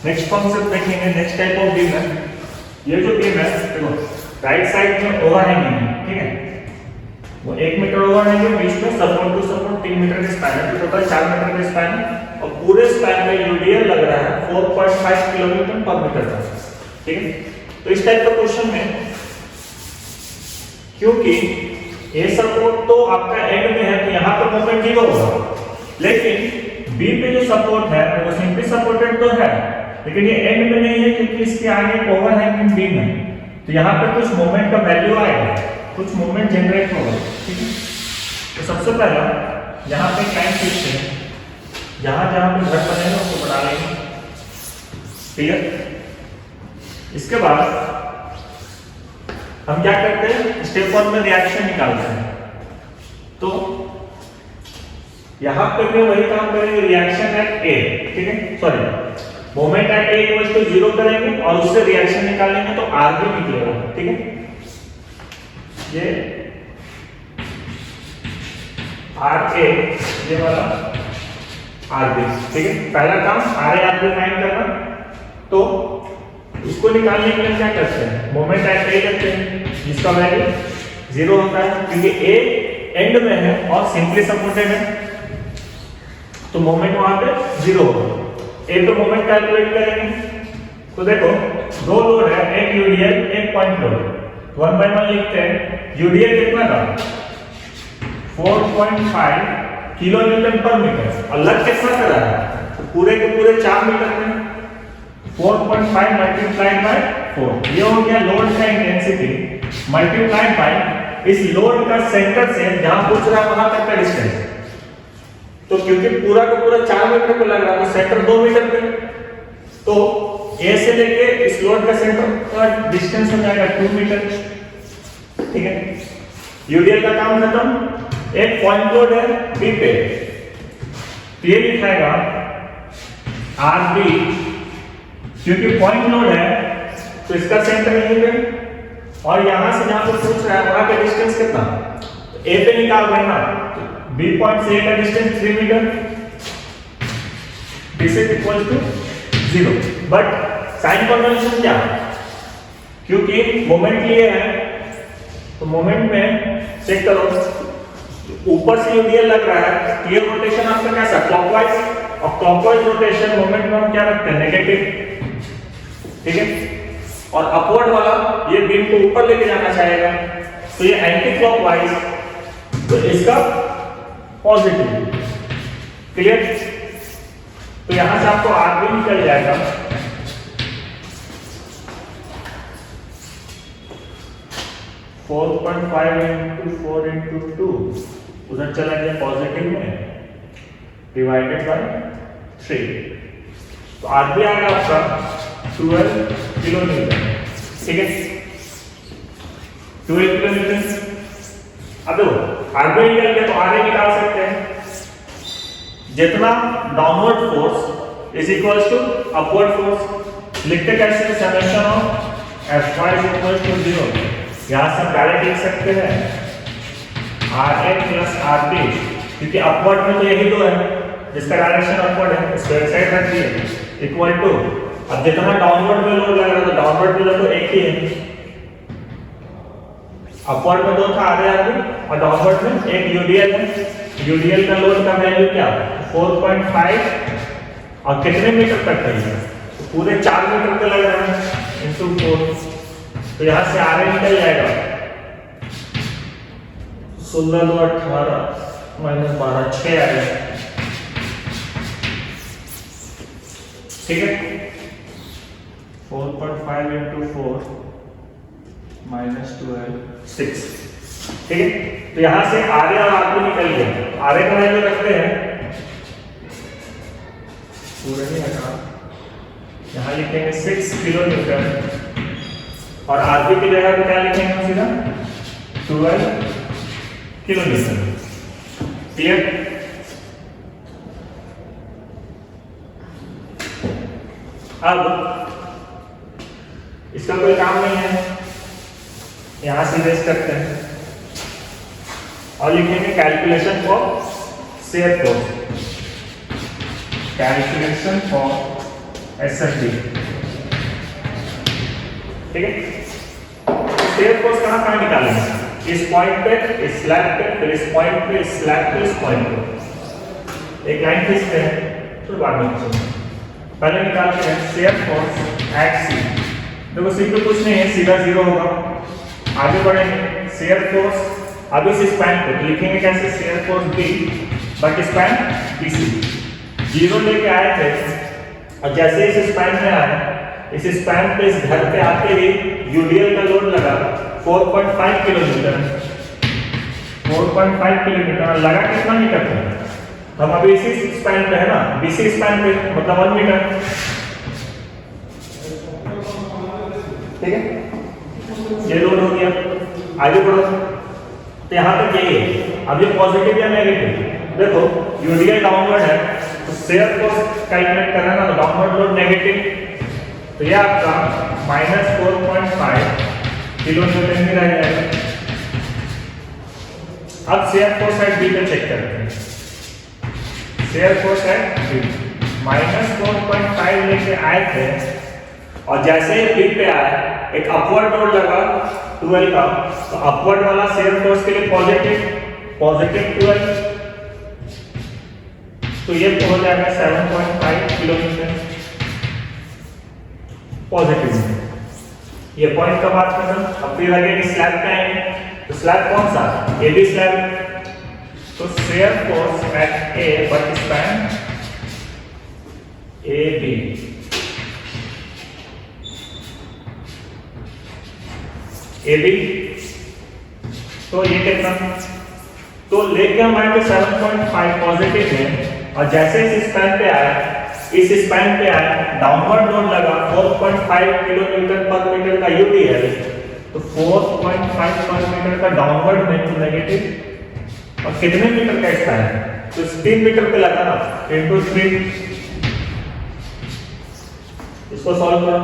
Next concept देखेंगे, next type of beam है। ये जो बीम है देखो राइट साइड में ओवरहैंगिंग है, ठीक है, वो 1 मीटर ओवरहैंगिंग, बीच में सपोर्ट टू सपोर्ट 3 मीटर का स्पैन है, तो टोटल 4 मीटर का स्पैन है और पूरे स्पैन में यूडीएल लग रहा है 4.5 किलोमीटर पर मीटर का, ठीक है। तो इस टाइप का क्वेश्चन में क्योंकि ए सपोर्ट तो आपका एंड में है तो यहाँ पर मोमेंट 0 होगा, लेकिन बी पे जो सपोर्ट है वो सिंपली सपोर्टेड तो है लेकिन ये एंड में नहीं है क्योंकि इसके आगे ओवरहैंगिंग बीम है, तो यहाँ पे कुछ मोमेंट का वैल्यू आएगा, कुछ मोमेंट जनरेट होगा, ठीक है। तो सबसे पहला यहाँ पे टाइम फिक्स है, जहां जहां पे घट बनेगा उसको बना लेंगे, क्लियर। इसके बाद हम क्या करते हैं, स्टेप 1 में रिएक्शन निकालते हैं, तो यहां पे भी वही काम करेंगे, रिएक्शन एट ए, ठीक है, sorry moment at A equals to 0 करेंगे और उससे रिएक्शन निकालेंगे तो आर भी निकलेगा, ठीक है। ये आर ए, ये वाला आर बी, ठीक है। पहला काम R A R B find करना, तो इसको निकालने के लिए क्या करते हैं, मोमेंट एट ए करते हैं जिसका वैल्यू 0 होता है क्योंकि ए एंड में है और सिंपली सपोर्टेड है, तो मोमेंट वहां पे 0 होगा। ए पे मोमेंट कैलकुलेट करेंगे, तो देखो दो लोड है, एक यूडीएल एक पॉइंट लोड, 1 बाय 1 लिखते हैं। यूडीएल कितना था 4.5 किलो न्यूटन पर मीटर और लग कितना कर रहा है, तो पूरे के पूरे 4 मीटर में 4.5 मल्टीप्लाइड बाय 4, ये हो गया लोड का इंटेंसिटी मल्टीप्लाइड बाय इस लोड का सेंटर से जहां पूछ रहा है वहां तक का डिस्टेंस, तो क्योंकि पूरा का पूरा 4 मीटर पे लग रहा है तो सेंटर 2 मीटर पे, तो ए से लेके इस लोड का सेंटर का डिस्टेंस हो जाएगा 2 मीटर, ठीक है। यूडीएल का काम खत्म। एक पॉइंट लोड है बी पे, तो ये लिखाएगा आर बी, क्योंकि पॉइंट लोड है तो इसका सेंटर यहीं पे और यहां से जहां पे पूछ रहा है वहां का डिस्टेंस कितना, तो ए पे निकाल रहे हैं ना, तो बी पॉइंट से ए का distance 3 meter, this is equal to 0, but sign convention क्या है, क्योंकि मोमेंट लिए है तो मोमेंट में चेक करो ऊपर से यूडीएल लग रहा है, ये रोटेशन आपका कैसा क्लॉकवाइज, और क्लॉकवाइज रोटेशन मोमेंट में हम क्या रखते हैं नेगेटिव, ठीक है, और अपवर्ड वाला ये बीम को ऊपर लेके जाना चाहेगा तो ये एंटी क्लॉकवाइज, तो इसका पॉजिटिव, क्लियर। तो यहां से आपको आर भी निकल जाएगा 4.5 into 4 into 2, उधर चला गया पॉजिटिव में डिवाइडेड बाय 3, तो आर भी आ गया आपका 12 किलो न्यूटन, ठीक है, 12 किलो न्यूटन। अब देखो आर भी निकल गया तो आर ए निकाल सकते हैं, जितना downward force is equals to upward force, लिखते कैसे, summation of Fy is equals to 0, यहां से डायरेक्ट लिख सकते हैं Ra प्लस Rb, क्योंकि अपवर्ड में तो यही दो है जिसका डायरेक्शन अपवर्ड है, इसको एक साइड रख दिए इक्वल टू, अब जितना डाउनवर्ड में लोड लग रहा है तो डाउनवर्ड में तो एक ही है, अपवर्ड में 2 था Ra Rb और डाउनवर्ड में एक यूडीएल है, यूडीएल का लोड का वैल्यू क्या 4.5 और कितने मीटर तक है, तो पूरे 4 मीटर पे लग रहा है इनटू 4, तो यहां से आर ए निकल जाएगा 16 2 18 माइनस 12 6 आएगा, ठीक है। 4.5 into 4 माइनस 12 6, ठीक है। तो यहां से आर ए और आर बी निकल गया, आर ए का वैल्यू रखते हैं पूरा नहीं हटा, यहां लिखेंगे 6 किलो न्यूटन और आर बी की जगह पे क्या लिखेंगे हम सीधा 12 किलो न्यूटन, क्लियर। अब इसका कोई काम नहीं है, यहां से रेस करते हैं और लिखेंगे calculation for shear force, calculation for SFD, ठीक है। शेयर फोर्स कहाँ निकालेंगे? इस पॉइंट पे, इस स्लैब पे, फिर इस पॉइंट पे, इस स्लैब पे, इस पॉइंट पे। एक लाइन खींचते हैं, फिर बाद में खींचेंगे। पहले निकालते हैं शेयर फोर्स एट सी। देखो सी पे कुछ नहीं है, सीधा 0 होगा। आगे बढ़ेंगे, शेयर फोर्स अब इस स्पैन पे लिखेंगे कैसे? Shear force B but span BC। 0 लेके आए थे और जैसे इस स्पैन में आए, इस स्पैन पे इस घर पे आते ही यूडीएल का लोड लगा 4.5 किलोमीटर। 4.5 किलोमीटर लगा कितना मीटर पे? हम अभी इसी स्पैन पे है ना, BC स्पैन पे, मतलब 1 मीटर, ठीक है। ये लोड हो गया, आगे बढ़ो। तो यहाँ तक यही है। अब ये पॉजिटिव या नेगेटिव, देखो यूडीएल डाउनवर्ड है तो शेयर फोर्स कैलकुलेट करना ना, तो डाउनवर्ड लोड नेगेटिव, तो ये आपका -4.5 किलो न्यूटन ही रह जाएगा। अब शेयर फोर्स एट बी पे चेक करते हैं। शेयर फोर्स एट बी -4.5 लेके आए थे और जैसे ही बी पे आए एक अपवर्ड लोड लगा 12 का, तो अपवर्ड वाला शेयर फोर्स के लिए पॉजिटिव 12, तो ये हो जाएगा 7.5 किलो न्यूटन पॉजिटिव। ये पॉइंट का बात करना। अब फिर अगेन स्लैब पे आएंगे, तो स्लैब कौन सा? AB slab. तो shear force at A but span AB, AB, तो ये कितना? तो लेके हम आए 7.5 पॉजिटिव में और जैसे इस स्पैन पे आया, इस स्पैन पे आया, डाउनवर्ड लोड लगा 4.5 किलो न्यूटन पर मीटर का यूडीएल, तो 4.5 पर मीटर का डाउनवर्ड में नेगेटिव और कितने मीटर का स्पैन है? तो 3 मीटर पे लगा ना, इनटू 3। इसको सॉल्व करो।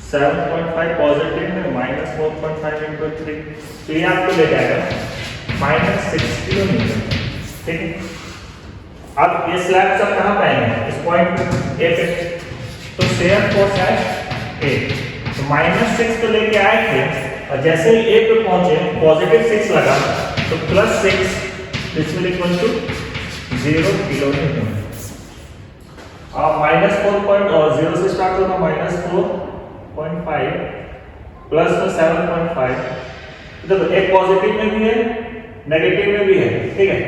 7.5 पॉजिटिव में -4.5 इनटू 3, तो ये आपको ले जाएगा -6 किलो न्यूटन, ठीक है। अब ये स्लैब सब कहाँ पे आएंगे? इस पॉइंट ए पे। तो शेयर फोर्स है A, तो -6 तो लेके आए थे और जैसे ही A पे पहुंचे +6 लगा, तो +6 this will equal to 0 kilo newton. अब -0 से स्टार्ट होगा, -4.5 प्लस तो 7.5। देखो एक पॉजिटिव में भी है, नेगेटिव में भी है, ठीक है।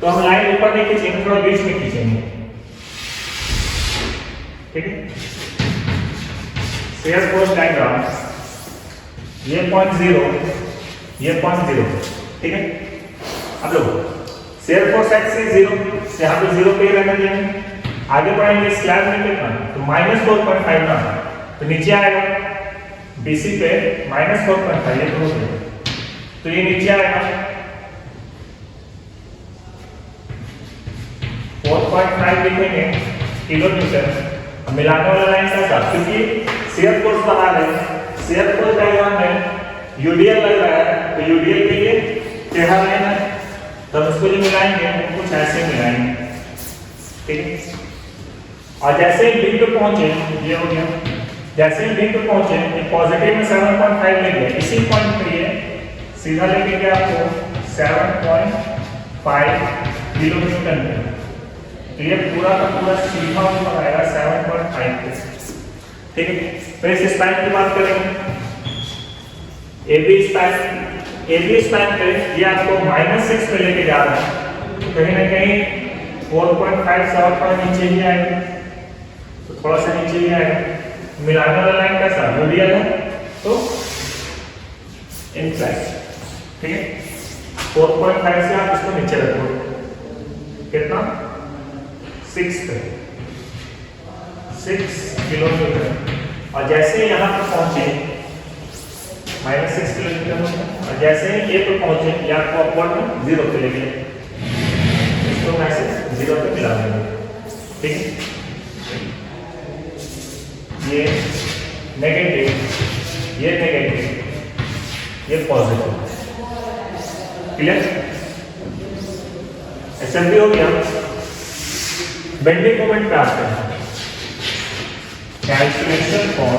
तो हम लाइन ऊपर नहीं खींचेंगे, थोड़ा बीच में खींचेंगे, ठीक है। शेयर फोर्स डायग्राम, ये पॉइंट 0, ये पॉइंट 0, ठीक है। अब देखो शेयर फोर्स एक्स से 0, यहाँ पे 0 पे ही रहने देंगे। आगे बढ़ेंगे, स्लैब में कितना? तो -4.5 ना, तो नीचे आएगा BC पे -4.5, ये तो हो गया, तो ये नीचे आएगा 4.5 लिखेंगे किलो न्यूटन। मिलाने वाला लाइन का साथ, क्योंकि शेयर फोर्स बना रहे हैं, शेयर फोर्स डायग्राम में यूडीएल लग रहा है, तो यूडीएल के लिए टेढ़ा लाइन है, तो हम इसको जो मिलाएंगे कुछ ऐसे मिलाएंगे, ठीक है। और जैसे ही बी पे पहुंचे, ये हो गया, जैसे ही बी पे पहुंचे पॉजिटिव में 7.5 ले गए, इसी पॉइंट पे ये सीधा लेके गया आपको 7.5 किलो न्यूटन पे। तो ये पूरा का पूरा सीधा ऊपर आएगा 7.5 पे, ठीक है। फिर इस स्पैन की बात करेंगे, AB स्पैन पे ये आपको -6 पे लेके जा रहा है, तो कहीं ना कहीं 4.5 से और थोड़ा नीचे ही आएगा, तो थोड़ा सा नीचे ही आएगा। मिलाने वाला लाइन कैसा? यूडीएल है, तो इनसाइड, ठीक है। 4.5 से आप इसको नीचे रखो, कितना? 6 पे, 6 किलो न्यूटन। और जैसे यहाँ पे पहुंचे -6 किलो न्यूटन, और जैसे ही A पे पहुंचे या आपको अपवर्ड में 0 पे ले गए, इसको मैसेज 0 पे मिला देंगे, ठीक है। ये नेगेटिव, ये नेगेटिव, ये पॉजिटिव, क्लियर? ऐसा भी हो गया। बेंडिंग मोमेंट पे आते हैं, calculation for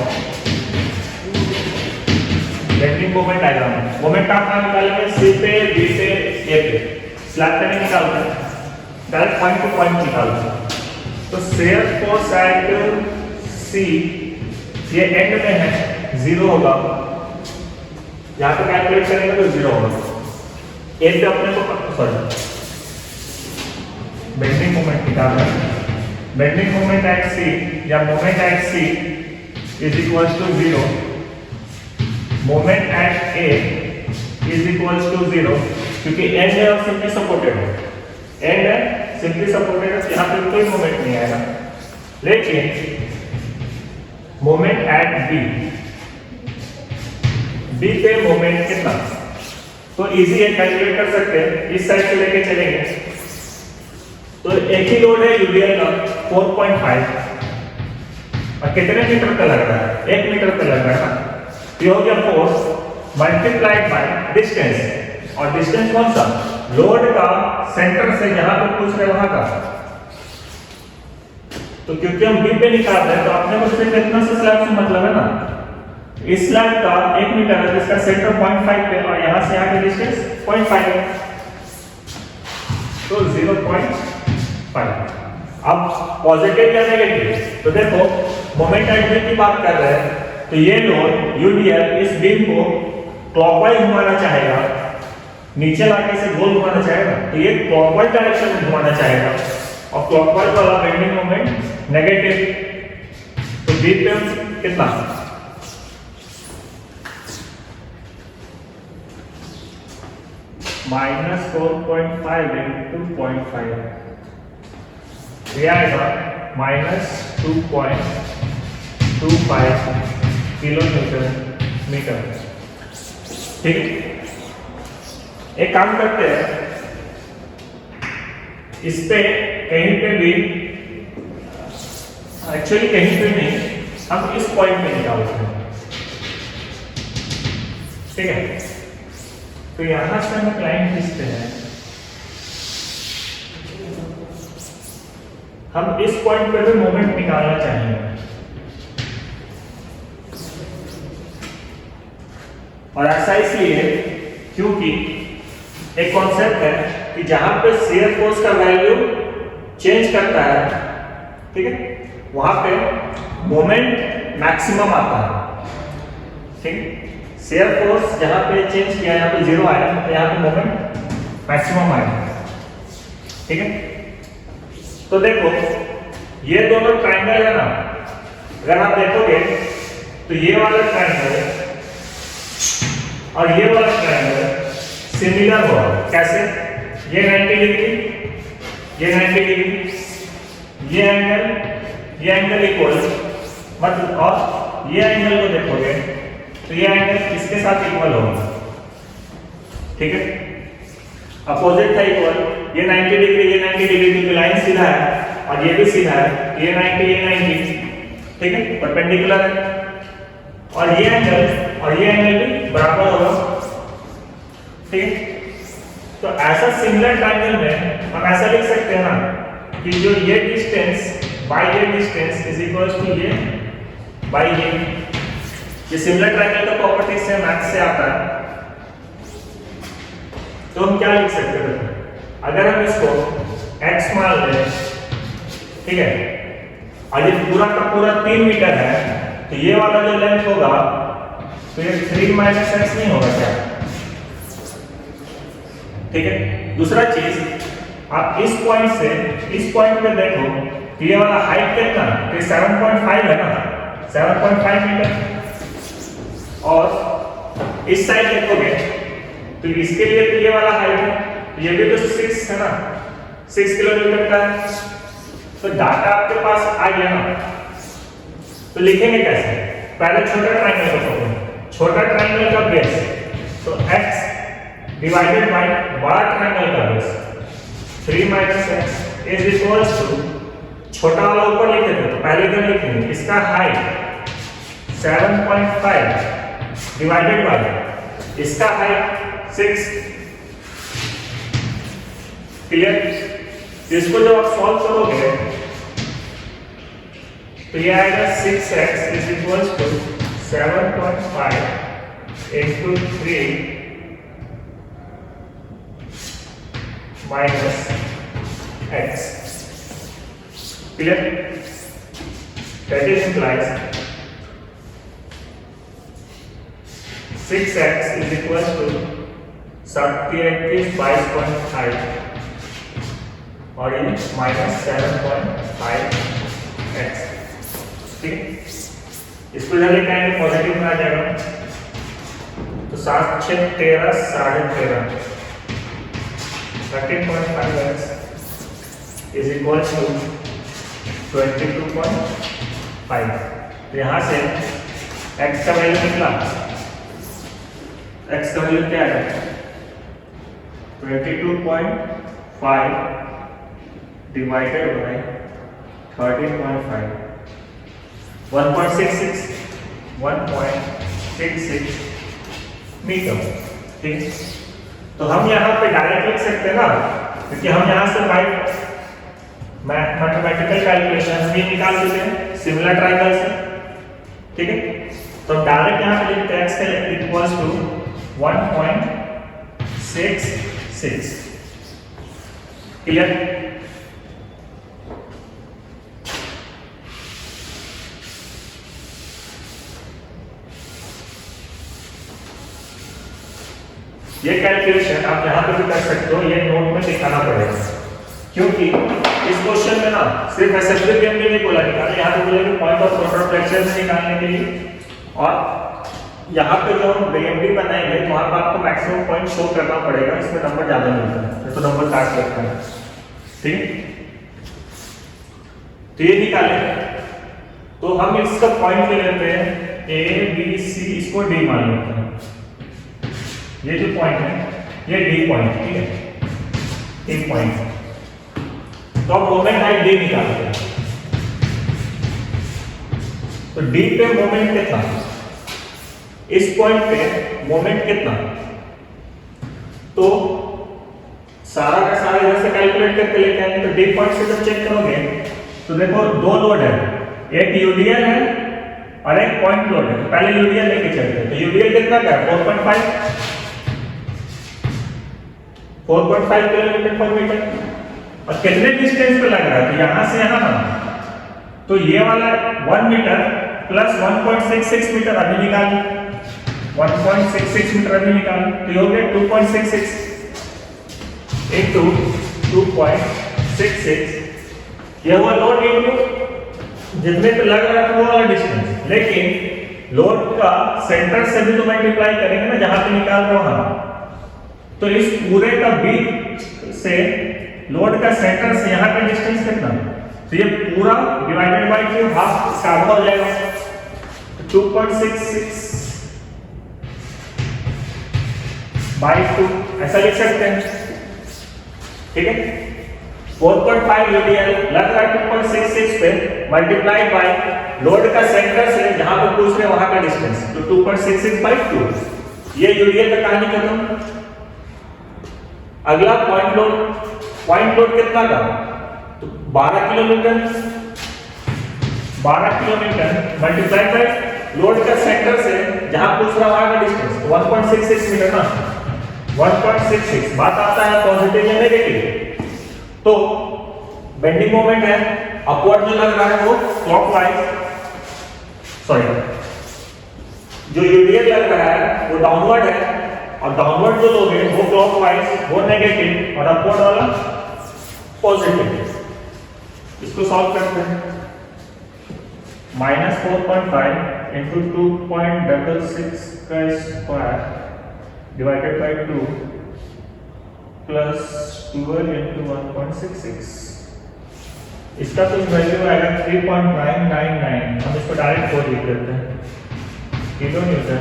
bending moment diagram. Moment आप कहाँ निकालेंगे? सी पे, बी पे, ए पे। स्लैब पे नहीं निकालते, डायरेक्ट पॉइंट टू पॉइंट निकालते। तो शेयर फोर्स एट सी, ये एंड में है, 0 होगा। यहाँ पे कैलकुलेट करेंगे तो 0 होगा। ए पे अपने को सॉरी बेंडिंग मोमेंट निकालना है। बेंडिंग मोमेंट एट सी या moment at C is equal to 0। Moment at A is equal to 0, क्योंकि एंड है और सिंपली सपोर्टेड है। एंड है, सिंपली सपोर्टेड है, यहाँ पे कोई मोमेंट नहीं आएगा। लेकिन मोमेंट एट बी, बी पे मोमेंट कितना, तो इजी है, कैलकुलेट कर सकते हैं। इस साइड से लेके चलेंगे तो एक ही लोड है यूडीएल का 4.5 और कितने मीटर पे लग रहा है? 1 मीटर पे लग रहा है ना। ये हो गया फोर्स मल्टीप्लाइड बाय डिस्टेंस। और डिस्टेंस कौन सा? लोड का सेंटर से जहां पे पूछ रहे वहां का। तो क्योंकि हम बी पे निकाल रहे हैं तो अपने को सिर्फ इतना से स्लैब से मतलब है ना। इस स्लैब का 1 मीटर है, जिसका सेंटर 0.5 पे और यहां से यहाँ के डिस्टेंस 0.5 है, तो 0.5। अब पॉजिटिव या नेगेटिव, तो देखो मोमेंट एट बी की बात कर रहे हैं, तो ये लोड यूडीएल इस बीम को क्लॉकवाइज घुमाना चाहेगा, नीचे लाके इसे गोल घुमाना चाहेगा, तो ये क्लॉकवाइज डायरेक्शन में घुमाना चाहेगा। और क्लॉकवाइज वाला बेंडिंग मोमेंट नेगेटिव, तो बी पे कितना? -4.5 into 0.5, ये आएगा -2.25 किलोमीटर मीटर। ठीक है, एक काम करते हैं, इस पे कहीं पे भी, एक्चुअली कहीं पे नहीं, हम इस पॉइंट पे निकालते हैं। ठीक है, तो यहां से हम लाइन खींचते हैं, हम इस पॉइंट पे भी मोमेंट निकालना चाहेंगे। और ऐसा इसलिए क्योंकि एक कॉन्सेप्ट है कि जहां पे शियर फोर्स का वैल्यू चेंज करता है, ठीक है, वहां पे मोमेंट मैक्सिमम आता है। ठीक, शियर फोर्स जहां पे चेंज किया, यहाँ पे 0 आया, तो यहाँ पे मोमेंट मैक्सिमम आएगा। ठीक है, तो देखो ये दोनों ट्रायंगल है ना, अगर आप देखोगे तो ये वाला ट्रायंगल और ये वाला ट्रायंगल सिमिलर होगा। कैसे? ये 90 डिग्री, ये 90 डिग्री, ये एंगल इक्वल, मतलब और ये एंगल को देखोगे तो ये एंगल किसके साथ इक्वल होगा? ठीक है, अपोजिट था इक्वल, ये 90 डिग्री, ये 90 डिग्री, क्योंकि लाइन सीधा है और ये भी सीधा है, ये 90, ये 90, ठीक है, परपेंडिकुलर है। और ये एंगल भी बराबर होगा। ठीक है, तो ऐसा सिमिलर ट्रायंगल में हम ऐसा लिख सकते हैं ना कि जो ये डिस्टेंस बाय ये डिस्टेंस इज इक्वल टू ये बाय ये सिमिलर ट्रायंगल का प्रॉपर्टी से मैथ्स से आता है। तो हम क्या लिख सकते हैं? अगर हम इसको x मान लें, ठीक है, और ये पूरा का पूरा 3 मीटर है, तो ये वाला जो लेंथ होगा तो ये 3 - x नहीं होगा क्या? ठीक है, दूसरा चीज, आप इस पॉइंट से इस पॉइंट पे देखो तो ये वाला हाइट कितना है? 7.5 है ना, 7.5 मीटर। और इस साइड देखोगे तो इसके लिए तो ये वाला हाइट है, ये भी तो 6 है ना, 6 किलोमीटर का है। तो डाटा आपके पास आ गया ना, तो लिखेंगे कैसे? पहले छोटा ट्रायंगल को पकड़ो, छोटा ट्रायंगल का बेस तो x डिवाइडेड बाय बड़ा ट्रायंगल का base 3 - x is equals to, छोटा वाला ऊपर लिख देते, तो पहले इधर लिखेंगे इसका हाइट 7.5 डिवाइडेड बाय इसका हाइट 6। क्लियर? इसको जब आप सॉल्व करोगे तो ये आएगा 6x is equals to 7.5 into 3 minus x. Clear? That is implies 6x is equals to 22.5 और ये माइनस 7.5x. ठीक है, इसको इधर लेके आएंगे पॉजिटिव में आ जाएगा. तो 7 6 13 13.5 13.5x is equal to 22.5. तो यहाँ से x का वैल्यू निकला. x का वैल्यू क्या है? 22.5 divided by 13.5 1.66 मीटर. ठीक, तो हम यहाँ पे डायरेक्ट लिख सकते हैं ना, क्योंकि हम यहाँ से मैथमेटिकल कैलकुलेशन भी निकाल सकते हैं सिमिलर ट्रायंगल से. ठीक है, तो डायरेक्ट यहाँ पे लिखते हैं x इक्वल्स टू 1.66. क्लियर? ये कैलकुलेशन आप यहाँ पे भी कर सकते हो, ये नोट में दिखाना पड़ेगा, क्योंकि इस क्वेश्चन में ना सिर्फ एसेंबली गेम भी नहीं बोला गया, यहाँ पे बोला कि पॉइंट ऑफ रोटर फ्रैक्चर निकालने के लिए, और यहाँ पे जो हम बीएमडी बनाएंगे तो वहाँ पर आपको मैक्सिमम पॉइंट शो करना पड़ेगा, इसमें नंबर ज्यादा मिलता है, तो नंबर काट सकता है. ठीक, तो ये निकाले तो हम इसका पॉइंट ले लेते हैं ए बी सी, इसको डी मान लेते हैं. ये जो पॉइंट है ये डी पॉइंट. ठीक है, एक पॉइंट, तो अब मोमेंट हाइट डी निकालते हैं. तो डी पे मोमेंट कितना, इस पॉइंट पे मोमेंट कितना, तो सारा का सारा इधर से कैलकुलेट करके लेके आएंगे. तो डी पॉइंट से जब चेक करोगे तो देखो दो लोड है, एक यूडीएल है और एक पॉइंट लोड है. तो पहले यूडीएल लेके चलते हैं. तो यूडीएल कितना का है? 4.5 किलोमीटर पर मीटर. और कितने डिस्टेंस पे लग रहा है? तो यहां से यहां ना, तो ये वाला 1 मीटर प्लस 1.66 मीटर अभी निकाल, 1.66 मीटर अभी निकाल, तो ये हो गया 2.66 इंटू 2.66. ये हुआ लोड इंटू जितने पे लग रहा है वो वाला डिस्टेंस. लेकिन लोड का सेंटर से भी तो मल्टीप्लाई करेंगे ना, जहां पे निकाल रहा हूं. तो इस पूरे का बीच से लोड का सेंटर से यहाँ का डिस्टेंस कितना, तो ये पूरा डिवाइडेड बाय 2, हाफ इसका आधा हो जाएगा. 2.66 बाय 2 ऐसा लिख सकते हैं. ठीक है, 4.5 यूडीएल लग रहा है 2.66 पे, मल्टीप्लाई बाय लोड का सेंटर से जहां पे पूछ रहे वहां का डिस्टेंस, तो 2.66 बाय 2. ये यूडीएल का कहानी खत्म. अगला पॉइंट लोड. पॉइंट लोड कितना का? तो 12 किलोमीटर मल्टीप्लाई बाय लोड का सेंटर से जहां पूछ रहा वहां का डिस्टेंस, 1.66 मीटर ना, 1.66. बात आता है पॉजिटिव या नेगेटिव. तो बेंडिंग मोमेंट है, अपवर्ड में लग रहा है वो क्लॉकवाइज, सॉरी जो यूडीएल लग रहा है वो डाउनवर्ड है, और डाउनवर्ड जो लोग है वो क्लॉकवाइज, वो नेगेटिव, और अपवर्ड वाला पॉजिटिव. इसको सॉल्व करते हैं. -4.5 इंटू 2.66 का square divided by 2 plus 12 into 1.66. इसका तो वैल्यू आएगा 3.999. हम इसको डायरेक्ट 4 लिख देते हैं, किलो न्यूटन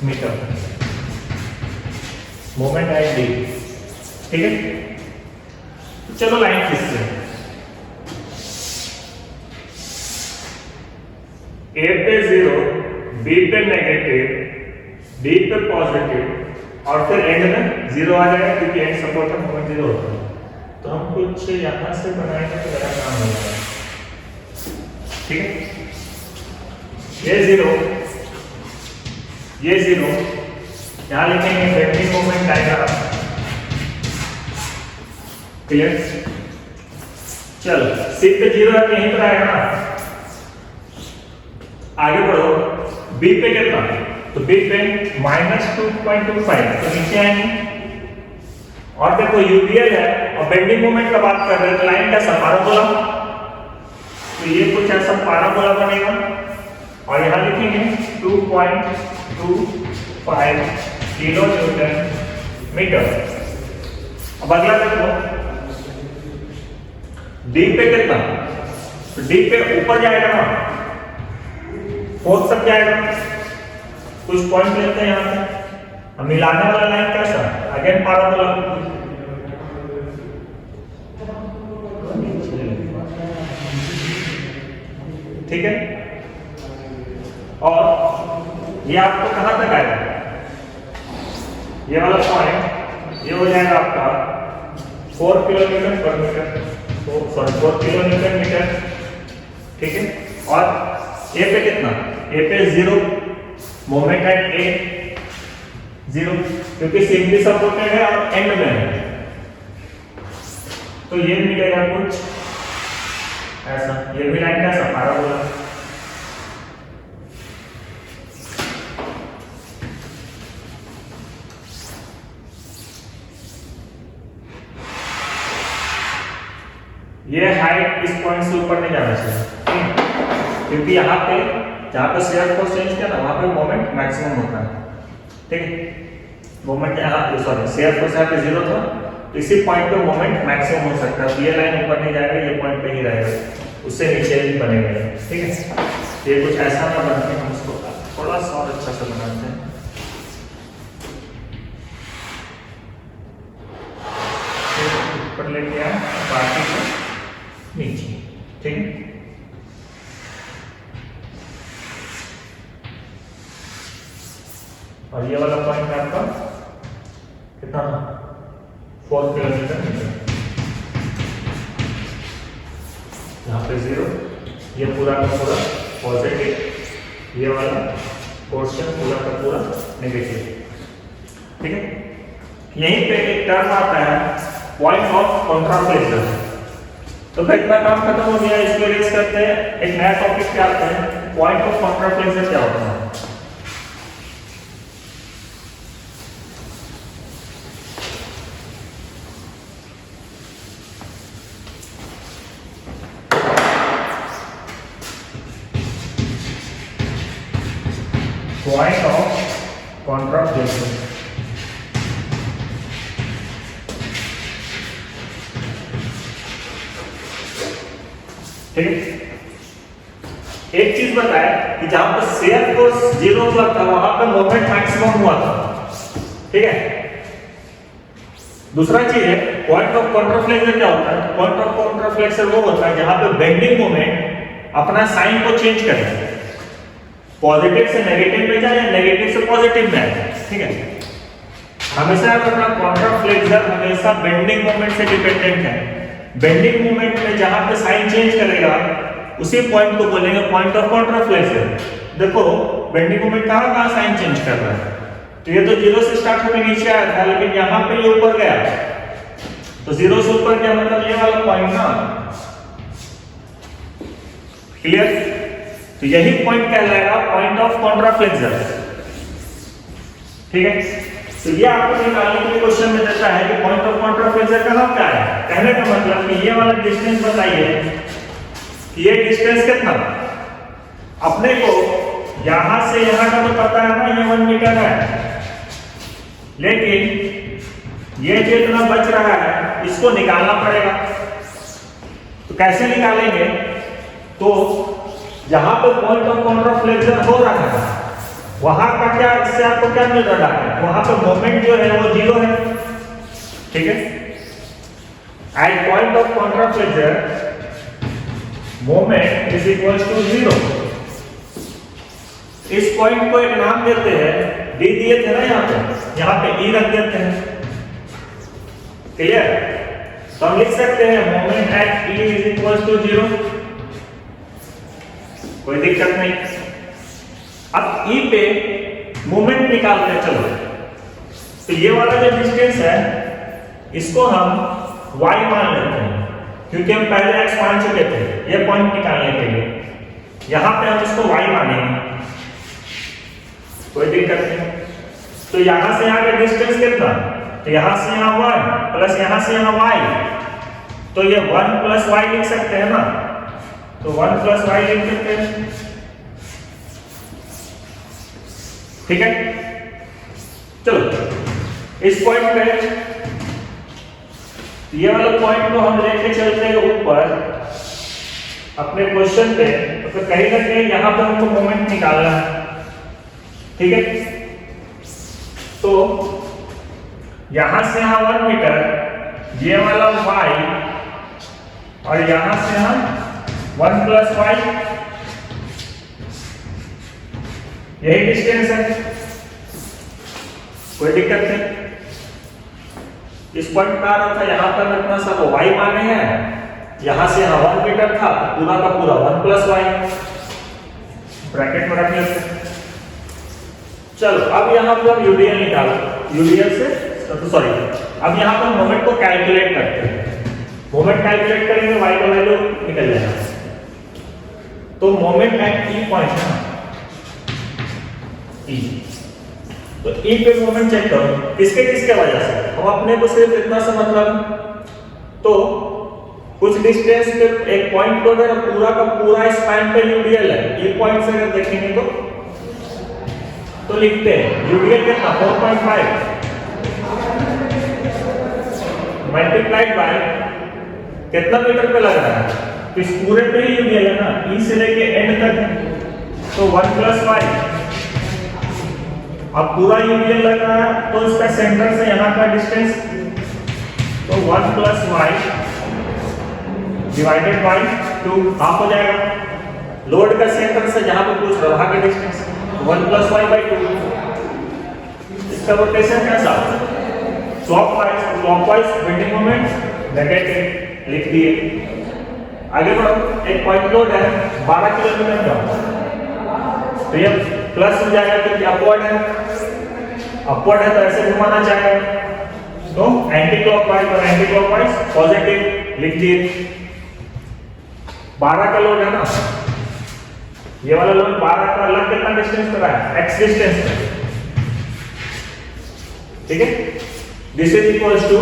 मीटर. मोमेंट है डी. ठीक है, चलो लाइन खींचते हैं. ए पे 0, बी पे नेगेटिव, डी पे पॉजिटिव, और फिर एंड में 0 आ जाएगा, क्योंकि एंड सपोर्ट में मोमेंट 0 होता है. तो हम कुछ यहां से बनाएंगे तो बड़ा काम हो जाएगा. ठीक है, ये जीरो, ये जीरो, यहां लिखेंगे बेंडिंग मोमेंट डायग्राम। क्लियर? चलो सी पे जीरो है, यहीं पर आएगा ना। आगे बढ़ो, बी पे कितना, तो बी पे -2.25, तो नीचे आएंगे। और देखो यूपीएल है और बेंडिंग मोमेंट का बात कर रहे हैं, तो लाइन कैसा, पैराबोला, तो ये कुछ ऐसा पैराबोला बनेगा और यहां लिखेंगे 2.25 किलो न्यूटन मीटर। अब अगला देखो, डी पे कितना, तो डी पे ऊपर जाएगा ना, फोर्थ तक जाएगा। कुछ पॉइंट लेते हैं यहां पे, हम मिलाने वाला लाइन कैसा, अगेन पैराबोला, ठीक है। और ये आपको कहां तक आएगा, ये वाला पॉइंट ये हो जाएगा आपका 4 किलोमीटर पर मीटर, 4 किलो न्यूटन मीटर, ठीक है। और ए पे कितना, ए पे 0, मोमेंट एट ए 0, क्योंकि सिंपली सपोर्टेड है और एंड में है, तो ये मिलेगा कुछ ऐसा। ये भी लाइन कैसा, पैराबोला। ये हाइट इस पॉइंट से ऊपर नहीं जाना चाहिए, क्योंकि यहाँ पे जहाँ पे शेयर फोर्स चेंज किया ना, वहाँ पे मोमेंट मैक्सिमम होता है, ठीक है। मोमेंट यहाँ, सॉरी शेयर फोर्स यहाँ पे 0 था, तो इसी पॉइंट पे मोमेंट मैक्सिमम हो सकता है। तो ये लाइन ऊपर नहीं जाएगा, ये पॉइंट पे ही रहेगा, उससे नीचे भी बनेगा, ठीक है। ये कुछ ऐसा ना बन के हम उसको थोड़ा सा और अच्छा से बनाते हैं। ऊपर लेके आए, बाकी को नीचे, ठीक है। और ये वाला पॉइंट है आपका कितना, 4 किलोमीटर मीटर, यहाँ पे 0, ये पूरा का पूरा पॉजिटिव, ये वाला पोर्शन पूरा का पूरा नेगेटिव, ठीक है। यहीं पे एक टर्म आता है पॉइंट ऑफ कॉन्ट्राफ्लेक्शन। तो भाई इतना काम खत्म हो गया, इसको रेज करते हैं, एक नया टॉपिक पे आते हैं, पॉइंट ऑफ कॉन्ट्राफ्लेक्शन क्या होता है। Point of contraflexion, ठीक है। एक चीज बताया कि जहां पर शेयर फोर्स 0 पर था, वहां पर मोमेंट मैक्सिमम हुआ था, ठीक है। दूसरा चीज है पॉइंट ऑफ कॉन्ट्राफ्लेक्शन क्या होता है। पॉइंट ऑफ कॉन्ट्राफ्लेक्शन वो होता है जहां पे बेंडिंग मोमेंट अपना साइन को चेंज करे, पॉजिटिव से नेगेटिव में जाए या नेगेटिव से पॉजिटिव में आए, ठीक है। हमेशा अपना कॉन्ट्राफ्लेक्शन हमेशा बेंडिंग मोमेंट से डिपेंडेंट है। बेंडिंग मोमेंट में जहां पे साइन चेंज करेगा उसी पॉइंट को बोलेंगे पॉइंट ऑफ कॉन्ट्राफ्लेक्शन। देखो बेंडिंग मोमेंट कहां साइन चेंज कर रहा है, तो ये तो 0 से स्टार्ट होकर नीचे आया था, लेकिन यहां पे ये ऊपर गया, तो 0 से ऊपर क्या मतलब ये वाला पॉइंट ना, क्लियर। तो यही पॉइंट कहलाएगा पॉइंट ऑफ कॉन्ट्राफ्लेक्शन, ठीक है। तो ये आपको निकालने के लिए क्वेश्चन में देता है कि पॉइंट ऑफ कॉन्ट्राफ्लेक्शन कहां पे है। कहने का मतलब कि ये वाला डिस्टेंस बताइए कि ये डिस्टेंस कितना, अपने को यहां से यहां का तो पता है ना, ये 1 मीटर है, लेकिन ये जितना बच रहा है इसको निकालना पड़ेगा। तो कैसे निकालेंगे, तो जहां पे पॉइंट ऑफ कॉन्ट्राफ्लेक्शन हो रहा है वहां का क्या, इससे आपको क्या मिल रहा है, वहां पे मोमेंट जो है वो 0 है, ठीक है। At point of contraflexion moment is equal to 0। इस पॉइंट को एक नाम देते हैं, डी दिए थे ना यहाँ पे ई रख देते हैं, क्लियर। तो हम लिख सकते हैं moment at E is equal to 0। कोई दिक्कत नहीं। अब ई पे मोमेंट निकालते हैं, चलो। तो ये वाला जो डिस्टेंस है इसको हम y मान लेते हैं, क्योंकि हम पहले x मान चुके थे ये पॉइंट निकालने के लिए। यहां पे हम इसको y मानेंगे, कोई दिक्कत नहीं। तो यहां से यहां का डिस्टेंस कितना, तो यहां से यहां 1 प्लस यहां से यहां y, तो ये 1 प्लस y लिख सकते हैं ना, तो 1 प्लस y लिख सकते हैं, ठीक है। चलो इस पॉइंट पे ये वाला पॉइंट को हम लेके चलते हैं ऊपर अपने क्वेश्चन पे, तो कहीं ना कहीं यहां पर हमको मोमेंट निकालना है, ठीक है। तो यहां से यहां 1 मीटर, ये वाला y, और यहां से हम 1 प्लस y, यही डिस्टेंस है, कोई दिक्कत नहीं। इस पॉइंट पे आ रहा था, यहां पर इतना सा y माने हैं, यहां से यहां 1 मीटर था, पूरा का पूरा 1 प्लस y, ब्रैकेट में रख लेते हैं। चलो अब यहां पर हम यूडीएल निकालो, यूडीएल से तो सॉरी, अब यहां पर मोमेंट को कैलकुलेट करते हैं। मोमेंट कैलकुलेट करेंगे y का वैल्यू निकल जाएगा। तो मोमेंट एट ई पॉइंट है ना, ई, तो ई पे मोमेंट चेक करो किसके किसके वजह से, हम अपने को सिर्फ इतना सा मतलब, तो कुछ डिस्टेंस पे एक पॉइंट को अगर पूरा का पूरा स्पैन पे यूडीएल है, ई पॉइंट से अगर देखेंगे तो लिखते हैं यूडीएल कितना 4.5 मल्टीप्लाइड बाय कितना मीटर पे लग रहा है, तो इस पूरे पे ही यूडीएल है ना, ई से लेके एंड तक, तो 1 प्लस y, अब पूरा यूडीएल लग रहा है तो इसका सेंटर से यहां का डिस्टेंस, तो 1 plus y divided by 2 half हो जाएगा। लोड का सेंटर से जहां पर पूछ रहा है डिस्टेंस 1 प्लस y बाय 2। इसका रोटेशन कैसा, क्लॉकवाइज बेंडिंग मोमेंट नेगेटिव लिख दिए। आगे बढ़ो, एक पॉइंट लोड है 12 किलोमीटर का, तो ये प्लस हो जाएगा क्योंकि अपवर्ड है, अपवर्ड है तो ऐसे घुमाना चाहेगा, तो एंटी क्लॉकवाइज और एंटी क्लॉकवाइज पॉजिटिव लिख दिए। 12 का लोड है ना, ये वाला लोड 12 का, अलग कितना डिस्टेंस पर है, x डिस्टेंस पे, ठीक है। दिस इज इक्वल्स टू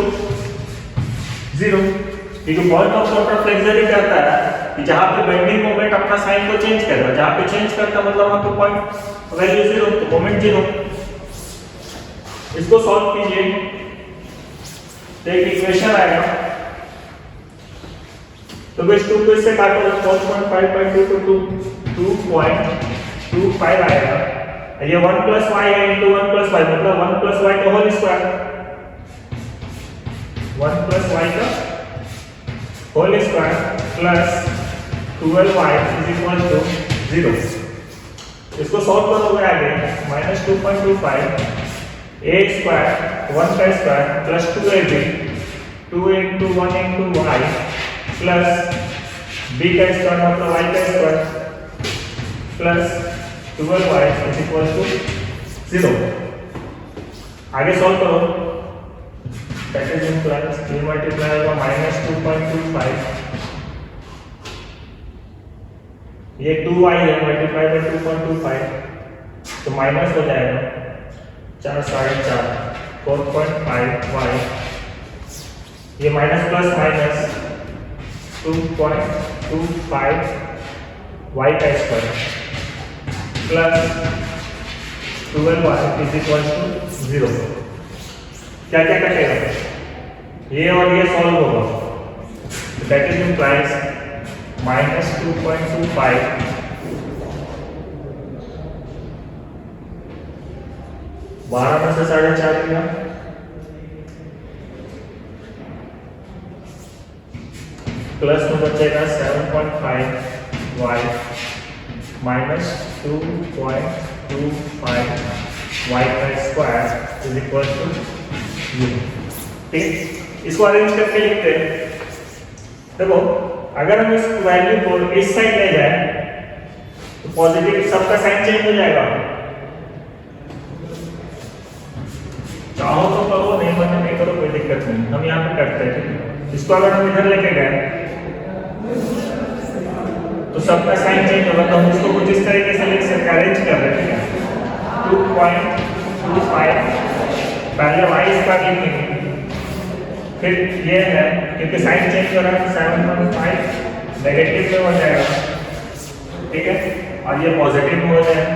0, क्योंकि पॉइंट ऑफ टोटल फ्लेक्सर ही कहता है कि जहां पे बेंडिंग मोमेंट अपना साइन को चेंज करेगा, जहां पे चेंज करता मतलब वहां पे पॉइंट वैल्यू 0, तो मोमेंट 0। इसको सॉल्व कीजिए तो एक इक्वेशन आएगा, तो बस 2 को इससे काटो, 4.5 by 2 तो 2.25 आएगा। ये 1 प्लस y है इनटू 1 प्लस y, मतलब 1 प्लस y का होल स्क्वायर, 1 प्लस y का whole square plus 12y is equal to 0। इसको सॉल्व करोगे आगे -2.25 a स्क्वायर 1 का square plus 2ab 2 into 1 into y plus b का स्क्वायर मतलब y का square plus 12y is equal to 0। आगे सॉल्व करो, दैट इज इक्वल्स 3 मल्टीप्लाई होगा -2.25, ये 2y है मल्टीप्लाई बाय 2.25, तो माइनस हो जाएगा 4 साढ़े 4 4.5y, ये माइनस प्लस माइनस 2.25 y का square plus 12y is equal to 0। क्या क्या कटेगा, ये और ये सॉल्व होगा, दैट इज इम्प्लाइज -2.25 12 में से 4.5 लिया, प्लस में बचेगा 7.5y माइनस 2.25 y का स्क्वायर इज इक्वल टू 0। ठीक, इसको अरेंज करके लिखते हैं। देखो अगर हम इस वैल्यू को इस साइड ले जाए तो पॉजिटिव सबका साइन चेंज हो जाएगा। चाहो तो करो, नहीं माने नहीं करो, कोई दिक्कत नहीं, हम यहाँ पे करते हैं। इसको अगर हम इधर लेके गए तो सबका साइन चेंज होगा, तो हम इसको कुछ इस तरीके से लिख सकते हैं, अरेंज कर रहे हैं 2.25, पहले y स्क्वायर लिखेंगे, फिर ये है क्योंकि साइन चेंज हो रहा है तो 7.5 नेगेटिव में हो जाएगा, ठीक है, और ये पॉजिटिव में हो जाएगा।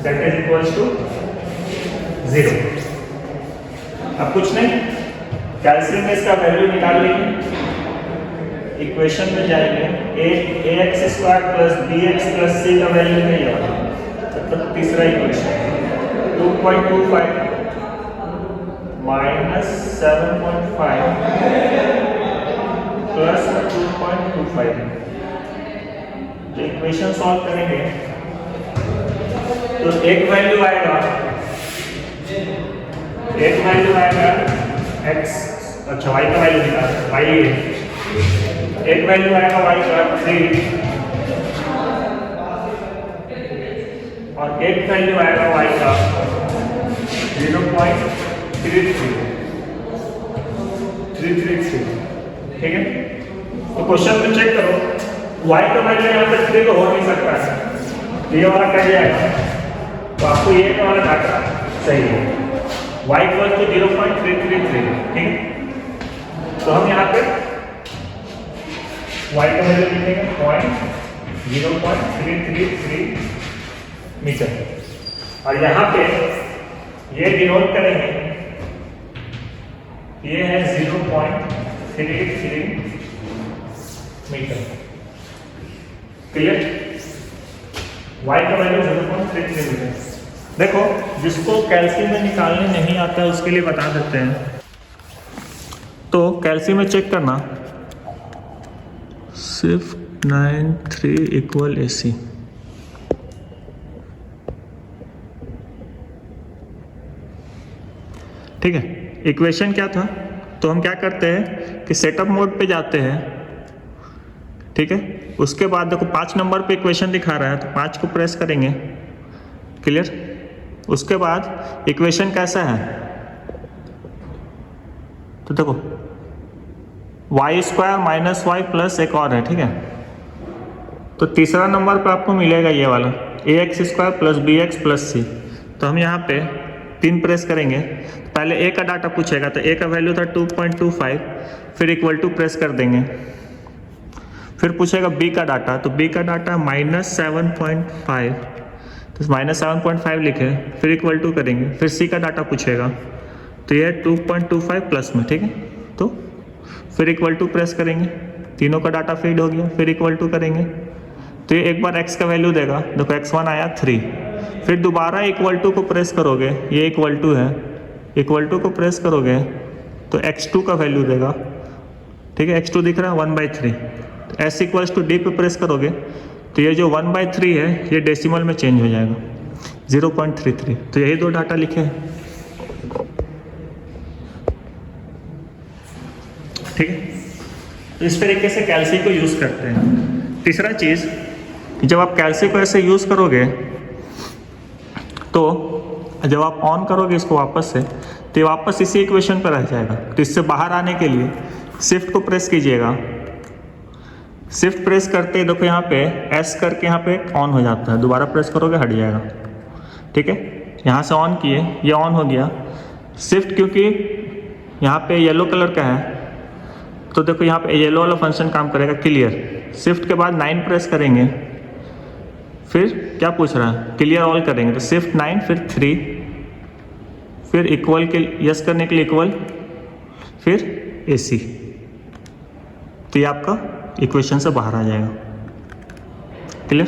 That is equals to 0। अब कुछ नहीं, कैल्शियम में इसका वैल्यू निकाल लेंगे, इक्वेशन में जाएंगे, ax square plus bx plus c का वैल्यू नहीं है, तो तीसरा इक्वेशन 2.25 माइनस 7.5 प्लस 2.25। तो इक्वेशन सॉल्व करेंगे तो एक वैल्यू आएगा x, अच्छा y का वैल्यू निकाल, y एक वैल्यू आएगा y का 3 और एक वैल्यू आएगा y का 0.333, ठीक है। तो क्वेश्चन में चेक करो, y का वैल्यू यहाँ पे 3 तो हो नहीं सकता है, ये वाला कट जाएगा, तो आपको ये वाला डाटा सही है, y इक्वल टू 0.333, ठीक है। तो हम यहाँ पे y का वैल्यू लिखेंगे 0.333 मीटर, और यहाँ पे ये डिनोट करेंगे, ये है 0.33 मीटर, क्लियर। y का वैल्यू 0.33 मीटर। देखो, जिसको कैल्शियम में निकालने नहीं आता है उसके लिए बता देते हैं। तो कैल्शियम में चेक करना, सिर्फ 93 इक्वल AC, ठीक है। इक्वेशन क्या था, तो हम क्या करते हैं कि सेटअप मोड पे जाते हैं, ठीक है। उसके बाद देखो 5 नंबर पे इक्वेशन दिखा रहा है, तो 5 को प्रेस करेंगे, क्लियर। उसके बाद इक्वेशन कैसा है, तो देखो y square minus Y plus एक और है, ठीक है। तो तीसरा नंबर पे आपको मिलेगा ये वाला ax square plus bx plus c। तो हम यहाँ पे 3 प्रेस करेंगे, पहले a का डाटा पूछेगा, तो a का वैल्यू था 2.25, फिर इक्वल टू प्रेस कर देंगे, फिर पूछेगा b का डाटा, तो b का डाटा -7.5, तो -7.5 लिखे, फिर इक्वल टू करेंगे, फिर c का डाटा पूछेगा, तो ये 2.25 प्लस में, ठीक है। तो फिर इक्वल टू प्रेस करेंगे, तीनों का डाटा फीड हो गया, फिर इक्वल टू करेंगे, तो ये एक बार x का वैल्यू देगा, देखो x1 आया 3, फिर दोबारा इक्वल टू को प्रेस करोगे, ये इक्वल टू है, इक्वल टू को प्रेस करोगे तो x2 का वैल्यू देगा, ठीक है। x2 दिख रहा है 1/3, तो s इक्वल्स टू d पे प्रेस करोगे तो ये जो 1/3 है ये डेसिमल में चेंज हो जाएगा 0.33। तो यही 2 डाटा लिखे हैं, ठीक है। तो इस तरीके से कैल्शियम को यूज़ करते हैं। तीसरा चीज़, जब आप कैल्शियम को ऐसे यूज़ करोगे तो जब आप ऑन करोगे इसको वापस से, तो ये वापस इसी इक्वेशन पर रह जाएगा। तो इससे बाहर आने के लिए शिफ्ट को प्रेस कीजिएगा, शिफ्ट प्रेस करते ही देखो यहाँ पे एस करके यहाँ पे ऑन हो जाता है, दोबारा प्रेस करोगे हट जाएगा, ठीक है। यहाँ से ऑन किए, ये ऑन हो गया। शिफ्ट क्योंकि यहाँ पे येलो कलर का है तो देखो यहाँ पे येलो वाला फंक्शन काम करेगा, क्लियर। शिफ्ट के बाद 9 प्रेस करेंगे, फिर क्या पूछ रहा है, क्लियर ऑल करेंगे, तो शिफ्ट 9 फिर 3, फिर इक्वल के यस करने के लिए इक्वल, फिर AC। तो ये आपका इक्वेशन से बाहर आ जाएगा, क्लियर।